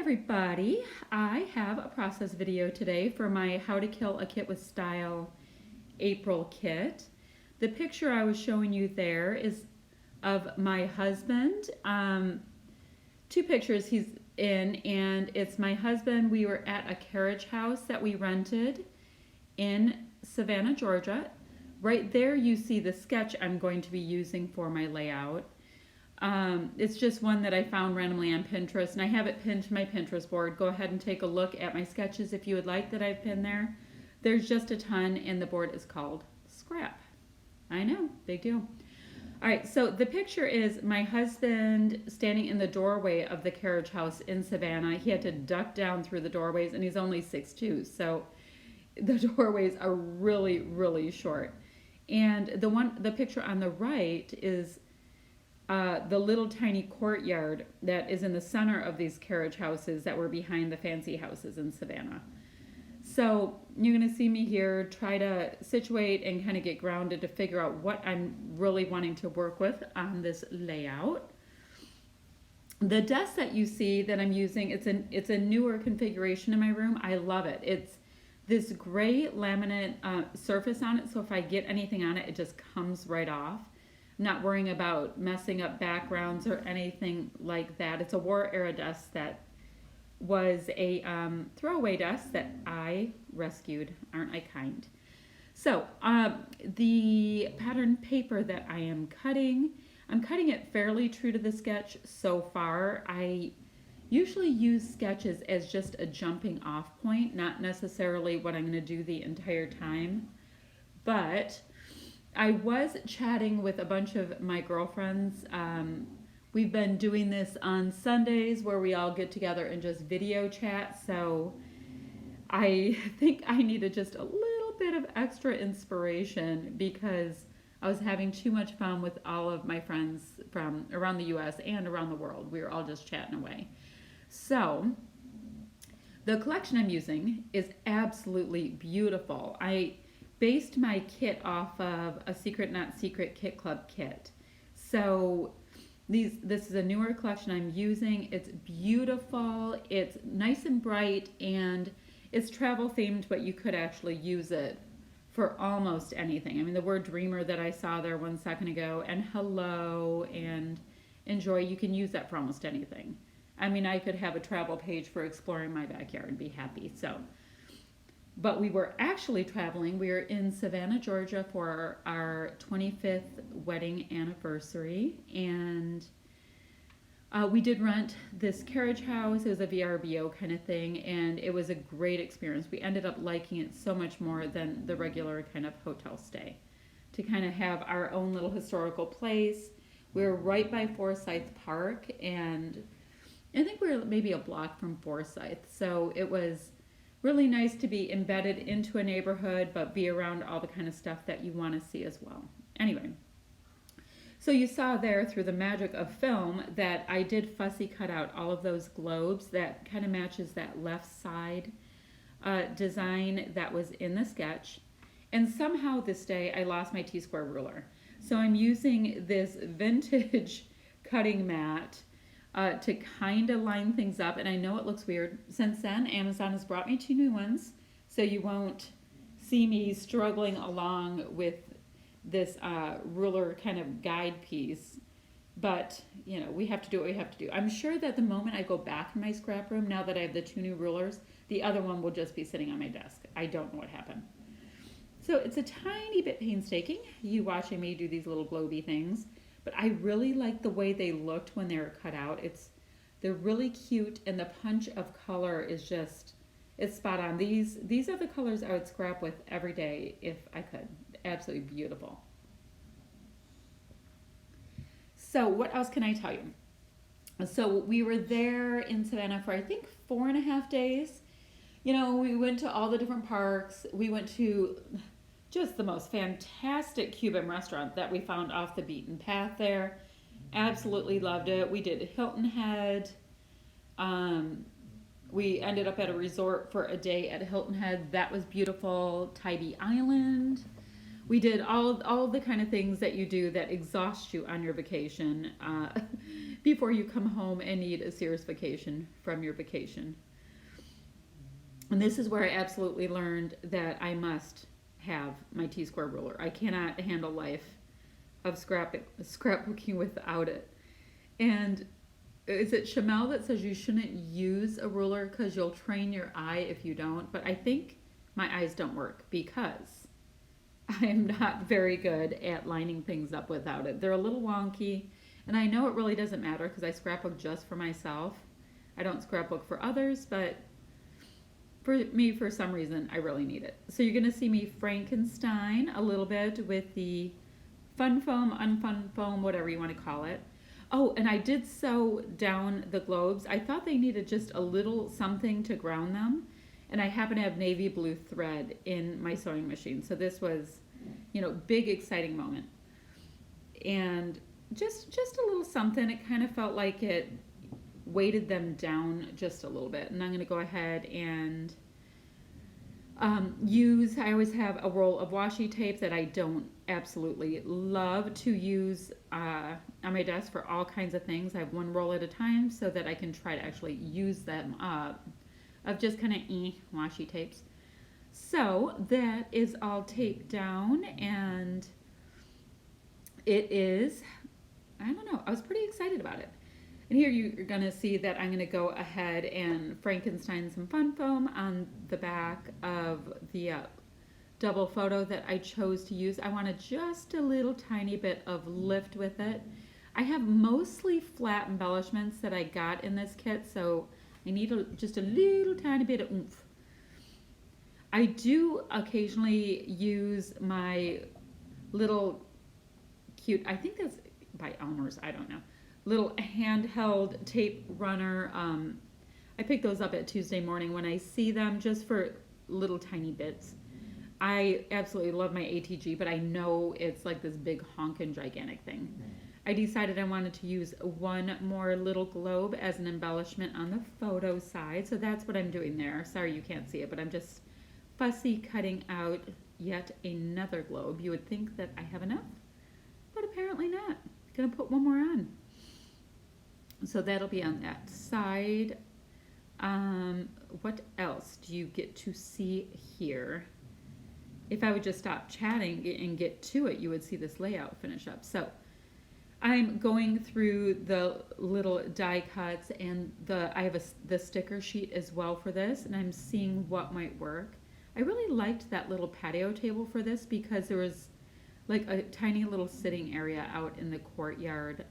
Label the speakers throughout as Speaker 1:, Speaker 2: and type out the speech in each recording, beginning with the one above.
Speaker 1: everybody, I have a process video today for my How to Kill a Kit with Style April kit. The picture I was showing you there is of my husband. Two pictures he's in, and it's my husband. We were at a carriage house that we rented in Savannah, Georgia. Right there you see the sketch I'm going to be using for my layout. It's just one that I found randomly on Pinterest, and I have it pinned to my Pinterest board. Go ahead and take a look at my sketches if you would like that I've pinned there. There's just a ton, and the board is called Scrap. I know, big deal. All right, so the picture is my husband standing in the doorway of the carriage house in Savannah. He had to duck down through the doorways, and he's only 6'2", so the doorways are really, really short. And the picture on the right is the little tiny courtyard that is in the center of these carriage houses that were behind the fancy houses in Savannah. So you're going to see me here try to situate and kind of get grounded to figure out what I'm really wanting to work with on this layout. The desk that you see that I'm using, it's a newer configuration in my room. I love it. It's this gray laminate surface on it, so if I get anything on it, it just comes right off. I'm not worrying about messing up backgrounds or anything like that. It's a war era desk that was a throwaway desk that I rescued. Aren't I kind? So the pattern paper that I am cutting, I'm cutting it fairly true to the sketch so far. I usually use sketches as just a jumping off point, not necessarily what I'm going to do the entire time. But I was chatting with a bunch of my girlfriends. We've been doing this on Sundays where we all get together and just video chat. So I think I needed just a little bit of extra inspiration because I was having too much fun with all of my friends from around the US and around the world. We were all just chatting away. So the collection I'm using is absolutely beautiful. I based my kit off of a Secret Not Secret Kit Club kit. So this is a newer collection I'm using. It's beautiful, it's nice and bright, and it's travel themed, but you could actually use it for almost anything. I mean, the word dreamer that I saw there 1 second ago, and hello, and enjoy, you can use that for almost anything. I mean, I could have a travel page for exploring my backyard and be happy, so. But we were actually traveling. We were in Savannah, Georgia for our 25th wedding anniversary. And we did rent this carriage house. It was a VRBO kind of thing. And it was a great experience. We ended up liking it so much more than the regular kind of hotel stay. To kind of have our own little historical place. We were right by Forsyth Park. And I think we were maybe a block from Forsyth. So it was really nice to be embedded into a neighborhood, but be around all the kind of stuff that you want to see as well. Anyway, so you saw there through the magic of film that I did fussy cut out all of those globes that kind of matches that left side design that was in the sketch. And somehow this day I lost my T-square ruler. So I'm using this vintage cutting mat to kind of line things up, and I know it looks weird. Since then, Amazon has brought me 2 new ones, so you won't see me struggling along with this ruler kind of guide piece. But, you know, we have to do what we have to do. I'm sure that the moment I go back in my scrap room, now that I have the 2 new rulers, the other one will just be sitting on my desk. I don't know what happened. So it's a tiny bit painstaking, you watching me do these little globy things. But I really like the way they looked when they were cut out. They're really cute, and the punch of color is just, it's spot on. These are the colors I would scrap with every day if I could. Absolutely beautiful. So what else can I tell you? So we were there in Savannah for I think 4.5 days. You know, we went to all the different parks. We went to just the most fantastic Cuban restaurant that we found off the beaten path there. Absolutely loved it. We did Hilton Head. We ended up at a resort for a day at Hilton Head. That was beautiful. Tybee Island. We did all the kind of things that you do that exhaust you on your vacation. before you come home and need a serious vacation from your vacation. And this is where I absolutely learned that I must have my T-square ruler. I cannot handle life of scrapbooking without it. And is it Shamel that says you shouldn't use a ruler because you'll train your eye if you don't? But I think my eyes don't work because I am not very good at lining things up without it. They're a little wonky, and I know it really doesn't matter because I scrapbook just for myself. I don't scrapbook for others, but for me, for some reason, I really need it. So you're going to see me Frankenstein a little bit with the fun foam, unfun foam, whatever you want to call it. Oh, and I did sew down the globes. I thought they needed just a little something to ground them, and I happen to have navy blue thread in my sewing machine. So this was, big exciting moment. And just a little something. It kind of felt like it weighted them down just a little bit. And I'm going to go ahead and I always have a roll of washi tape that I don't absolutely love to use on my desk for all kinds of things. I have one roll at a time so that I can try to actually use them up of just kind of washi tapes. So that is all taped down, and it is, I don't know, I was pretty excited about it. And here you're going to see that I'm going to go ahead and Frankenstein some fun foam on the back of the double photo that I chose to use. I wanted just a little tiny bit of lift with it. I have mostly flat embellishments that I got in this kit, so I need just a little tiny bit of oomph. I do occasionally use my little cute, I think that's by Elmer's, I don't know, little handheld tape runner. I pick those up at Tuesday morning when I see them, just for little tiny bits. I absolutely love my ATG, but I know it's like this big honkin' gigantic thing. I decided I wanted to use one more little globe as an embellishment on the photo side, so that's what I'm doing there. Sorry you can't see it, but I'm just fussy cutting out yet another globe. You would think that I have enough, but apparently not. I'm gonna put one more on. So that'll be on that side. What else do you get to see here? If I would just stop chatting and get to it, you would see this layout finish up. So I'm going through the little die cuts, and I have the sticker sheet as well for this, and I'm seeing what might work. I really liked that little patio table for this because there was like a tiny little sitting area out in the courtyard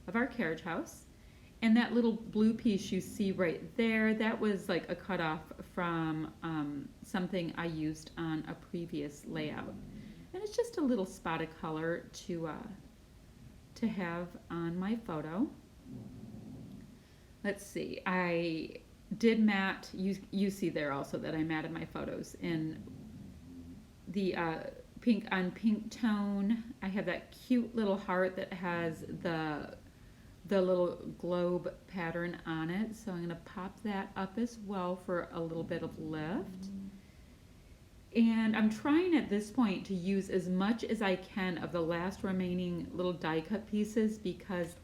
Speaker 1: of our carriage house. And that little blue piece you see right there, that was like a cutoff from something I used on a previous layout. And it's just a little spot of color to have on my photo. Let's see, I did matte, you see there also that I matted my photos in the pink on pink tone. I have that cute little heart that has the little globe pattern on it, so I'm going to pop that up as well for a little bit of lift. And I'm trying at this point to use as much as I can of the last remaining little die cut pieces, because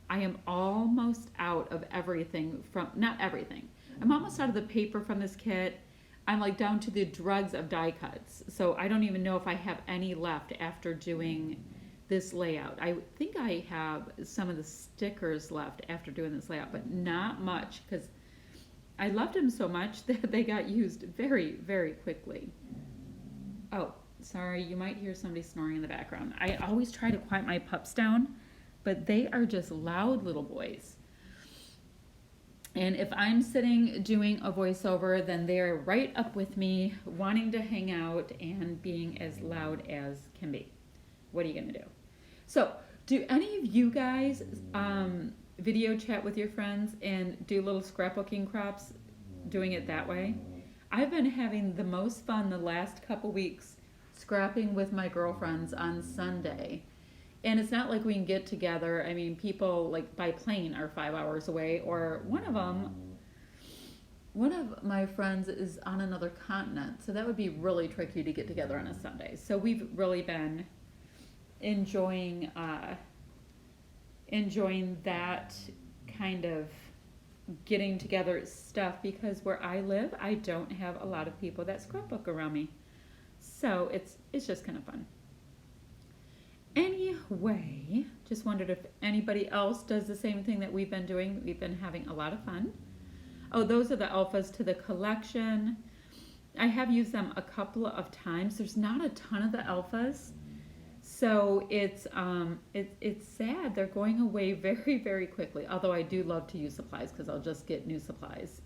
Speaker 1: I am almost out of everything from, not everything, I'm almost out of the paper from this kit. I'm like down to the dregs of die cuts, so I don't even know if I have any left after doing this layout. I think I have some of the stickers left after doing this layout, but not much, because I loved them so much that they got used very, very quickly. Oh, sorry, you might hear somebody snoring in the background. I always try to quiet my pups down, but they are just loud little boys. And if I'm sitting doing a voiceover, then they're right up with me, wanting to hang out and being as loud as can be. What are you gonna do? So, do any of you guys video chat with your friends and do little scrapbooking crops, doing it that way? I've been having the most fun the last couple weeks scrapping with my girlfriends on Sunday. And it's not like we can get together. I mean, people like by plane are 5 hours away, or one of my friends is on another continent, so that would be really tricky to get together on a Sunday. So we've really been enjoying enjoying that kind of getting together stuff, because where I live, I don't have a lot of people that scrapbook around me. So it's just kind of fun. Anyway, just wondered if anybody else does the same thing that we've been doing. We've been having a lot of fun. Oh, those are the alphas to the collection. I have used them a couple of times. There's not a ton of the alphas. So it's sad. They're going away very, very quickly. Although I do love to use supplies because I'll just get new supplies.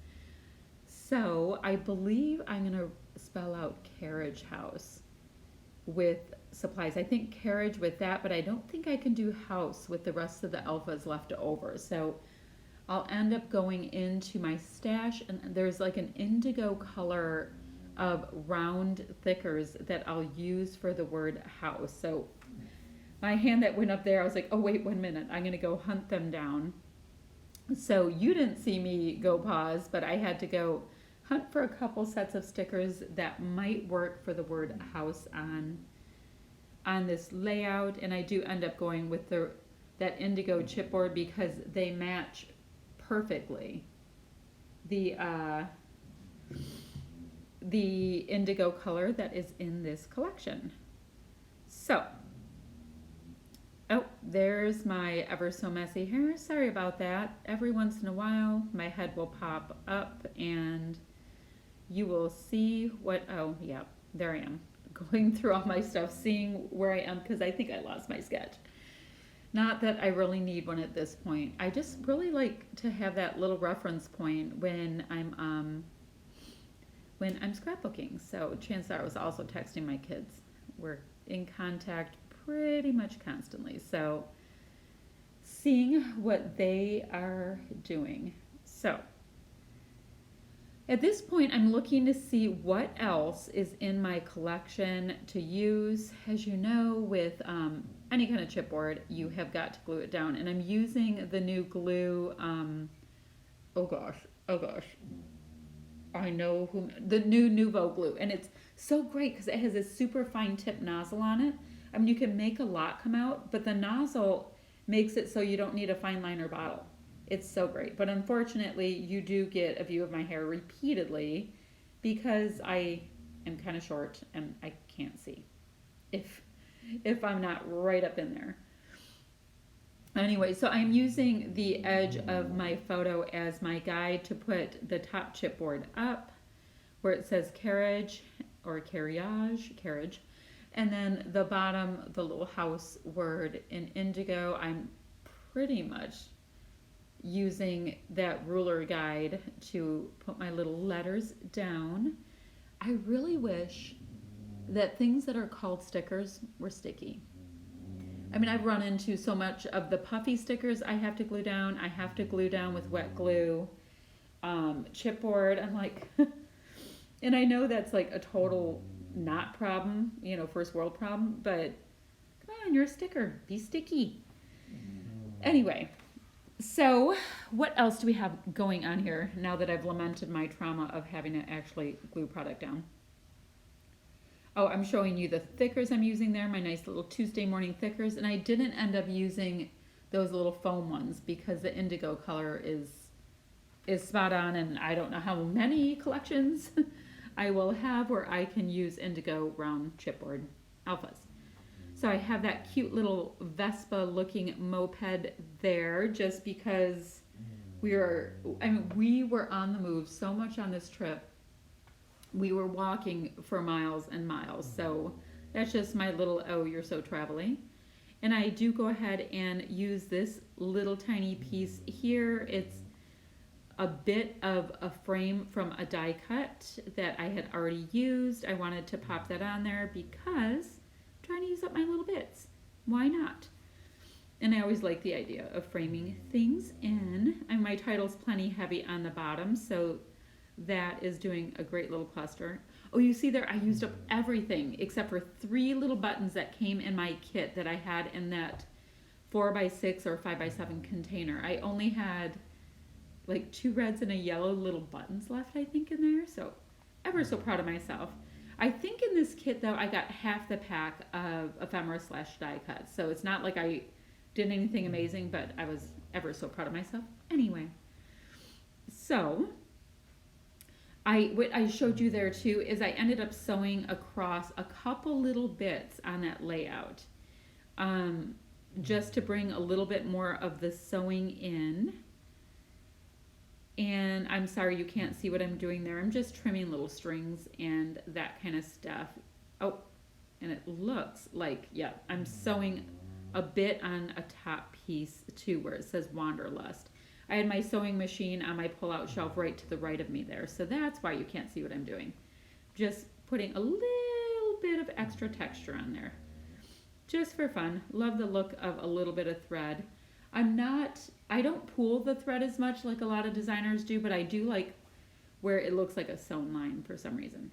Speaker 1: So I believe I'm going to spell out Carriage House with supplies. I think Carriage with that, but I don't think I can do House with the rest of the alphas left over. So I'll end up going into my stash, and there's like an indigo color of round thickers that I'll use for the word house. So my hand that went up there, I was like, oh wait 1 minute, I'm gonna go hunt them down. So you didn't see me go pause, but I had to go hunt for a couple sets of stickers that might work for the word house on this layout. And I do end up going with that indigo chipboard because they match perfectly the indigo color that is in this collection. So, oh, there's my ever so messy hair. Sorry about that. Every once in a while, my head will pop up and you will see oh yeah, there I am, going through all my stuff, seeing where I am, because I think I lost my sketch. Not that I really need one at this point. I just really like to have that little reference point when I'm scrapbooking. So chances are I was also texting my kids. We're in contact pretty much constantly. So seeing what they are doing. So at this point, I'm looking to see what else is in my collection to use. As you know, with any kind of chipboard, you have got to glue it down. And I'm using the new glue, oh gosh, I know the new Nuvo glue. And it's so great because it has a super fine tip nozzle on it. I mean, you can make a lot come out, but the nozzle makes it so you don't need a fine liner bottle. It's so great. But unfortunately, you do get a view of my hair repeatedly because I am kind of short and I can't see if I'm not right up in there. Anyway, so I'm using the edge of my photo as my guide to put the top chipboard up where it says Carriage or Carriage. And then the bottom, the little house word in indigo, I'm pretty much using that ruler guide to put my little letters down. I really wish that things that are called stickers were sticky. I mean, I've run into so much of the puffy stickers I have to glue down. I have to glue down with wet glue. Chipboard, I'm like, and I know that's like a total not problem, first world problem, but come on, you're a sticker. Be sticky. Anyway. So what else do we have going on here now that I've lamented my trauma of having to actually glue product down? Oh, I'm showing you the thickers I'm using there, my nice little Tuesday morning thickers. And I didn't end up using those little foam ones because the indigo color is spot on, and I don't know how many collections I will have where I can use indigo round chipboard alphas. So I have that cute little Vespa looking moped there just because we were on the move so much on this trip. We were walking for miles and miles. So that's just my little, oh, you're so travel-y. And I do go ahead and use this little tiny piece here. It's a bit of a frame from a die cut that I had already used. I wanted to pop that on there because trying to use up my little bits. Why not? And I always like the idea of framing things in. And my title's plenty heavy on the bottom, so that is doing a great little cluster. Oh, you see there, I used up everything except for 3 little buttons that came in my kit that I had in that 4x6 or 5x7 container. I only had like 2 reds and a yellow little buttons left, I think, in there. So ever so proud of myself. I think in this kit, though, I got half the pack of ephemera / die cuts. So it's not like I did anything amazing, but I was ever so proud of myself. Anyway, so what I showed you there too is I ended up sewing across a couple little bits on that layout, just to bring a little bit more of the sewing in. And I'm sorry you can't see what I'm doing there. I'm just trimming little strings and that kind of stuff. Oh, and it looks like, yeah, I'm sewing a bit on a top piece too where it says Wanderlust. I had my sewing machine on my pull-out shelf right to the right of me there, so that's why you can't see what I'm doing. Just putting a little bit of extra texture on there. Just for fun. Love the look of a little bit of thread. I don't pull the thread as much like a lot of designers do, but I do like where it looks like a sewn line for some reason.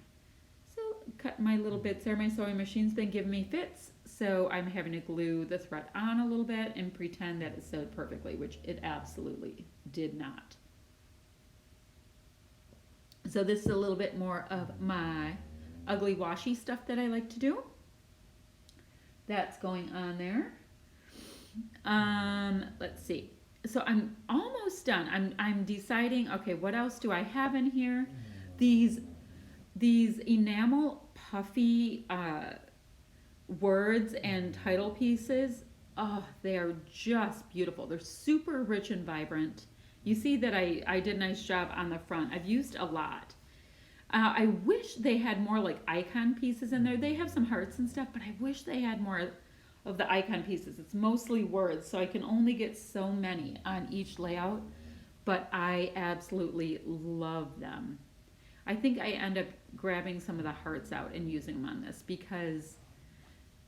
Speaker 1: So cut my little bits there. My sewing machine's been giving me fits, so I'm having to glue the thread on a little bit and pretend that it sewed perfectly, which it absolutely did not. So this is a little bit more of my ugly washi stuff that I like to do. That's going on there. Let's see. So I'm almost done. I'm deciding, okay, what else do I have in here? These enamel puffy words and title pieces, oh, they are just beautiful. They're super rich and vibrant. You see that I did a nice job on the front. I've used a lot. I wish they had more like icon pieces in there. They have some hearts and stuff, but I wish they had more of the icon pieces. It's mostly words, so I can only get so many on each layout, but I absolutely love them. I think I end up grabbing some of the hearts out and using them on this because,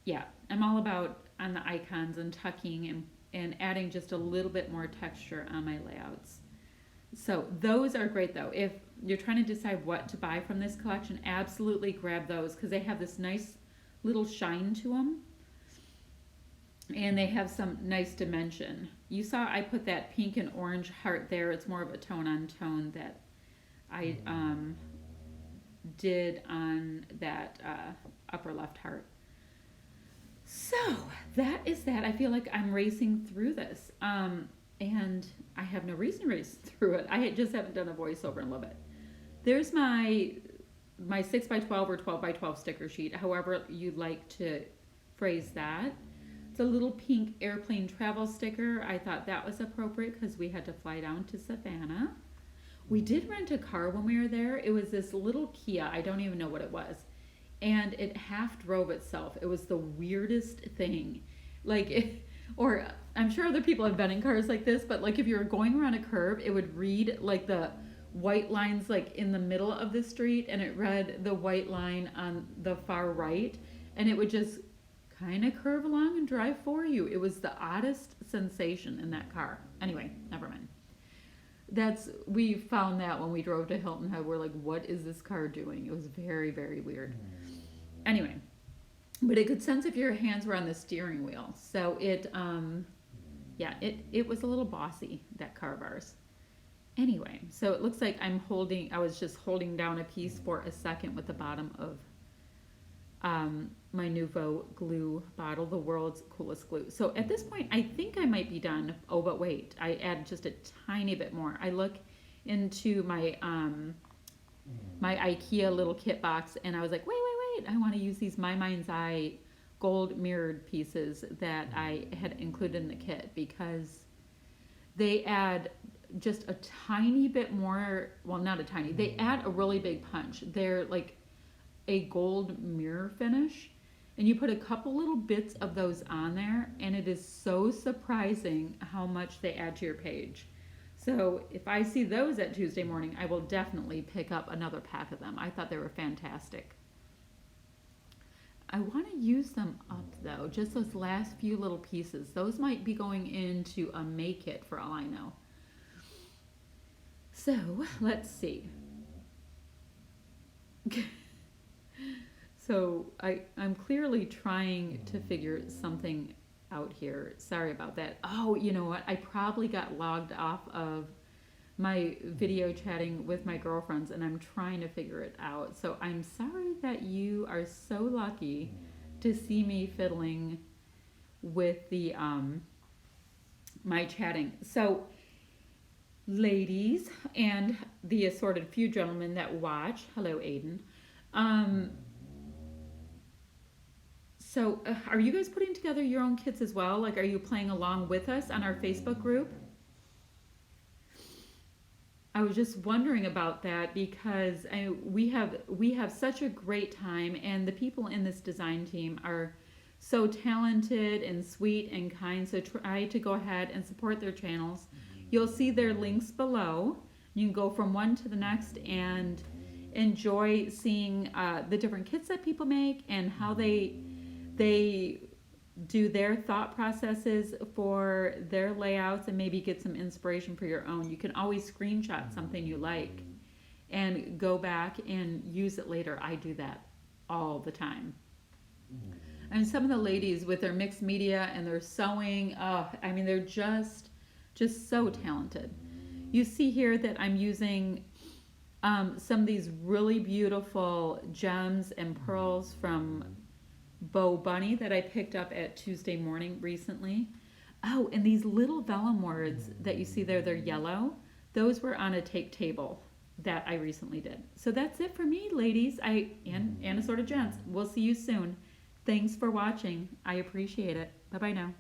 Speaker 1: yeah, I'm all about on the icons and tucking and adding just a little bit more texture on my layouts. So those are great though. If you're trying to decide what to buy from this collection, absolutely grab those because they have this nice little shine to them. And they have some nice dimension. You saw I put that pink and orange heart there. It's more of a tone on tone that I did on that upper left heart. So that is that. I feel like I'm racing through this. And I have no reason to race through it. I just haven't done a voiceover and love it. There's my 6x12 or 12x12 sticker sheet, however you'd like to phrase that. It's a little pink airplane travel sticker. I thought that was appropriate because we had to fly down to Savannah. We did rent a car when we were there. It was this little Kia. I don't even know what it was. And it half drove itself. It was the weirdest thing. Or I'm sure other people have been in cars like this, but like if you were going around a curve, it would read like the white lines like in the middle of the street, and it read the white line on the far right, and it would just kind of curve along and drive for you. It was the oddest sensation in that car. Anyway, never mind. We found that when we drove to Hilton Head. We're like, what is this car doing? It was very, very weird. Anyway, but it could sense if your hands were on the steering wheel. So it was a little bossy, that car of ours. Anyway, so it looks like I was just holding down a piece for a second with the bottom of my Nouveau glue bottle, the world's coolest glue. So at this point, I think I might be done. Oh, but wait, I add just a tiny bit more. I look into my my IKEA little kit box, and I was like, wait, I want to use these My Mind's Eye gold mirrored pieces that I had included in the kit because they add just a tiny bit more. Well, not a tiny. They add a really big punch. They're like a gold mirror finish, and you put a couple little bits of those on there, and it is so surprising how much they add to your page. So if I see those at Tuesday morning, I will definitely pick up another pack of them. I thought they were fantastic. I want to use them up though, just those last few little pieces. Those might be going into a May kit for all I know. So let's see. So I'm clearly trying to figure something out here. Sorry about that. Oh, you know what? I probably got logged off of my video chatting with my girlfriends, and I'm trying to figure it out. So I'm sorry that you are so lucky to see me fiddling with the my chatting. So, ladies and the assorted few gentlemen that watch, hello, Aiden. Um, are you guys putting together your own kits as well? Like, are you playing along with us on our Facebook group? I was just wondering about that because we have such a great time, and the people in this design team are so talented and sweet and kind. So try to go ahead and support their channels. You'll see their links below. You can go from one to the next and enjoy seeing the different kits that people make and how they do their thought processes for their layouts, and maybe get some inspiration for your own. You can always screenshot something you like and go back and use it later. I do that all the time. And some of the ladies with their mixed media and their sewing, I mean, they're just so talented. You see here that I'm using some of these really beautiful gems and pearls from Bow Bunny that I picked up at Tuesday Morning recently. Oh, and these little vellum words that you see there, they're yellow. Those were on a take table that I recently did. So that's it for me, ladies. And assorted gents. We'll see you soon. Thanks for watching. I appreciate it. Bye-bye now.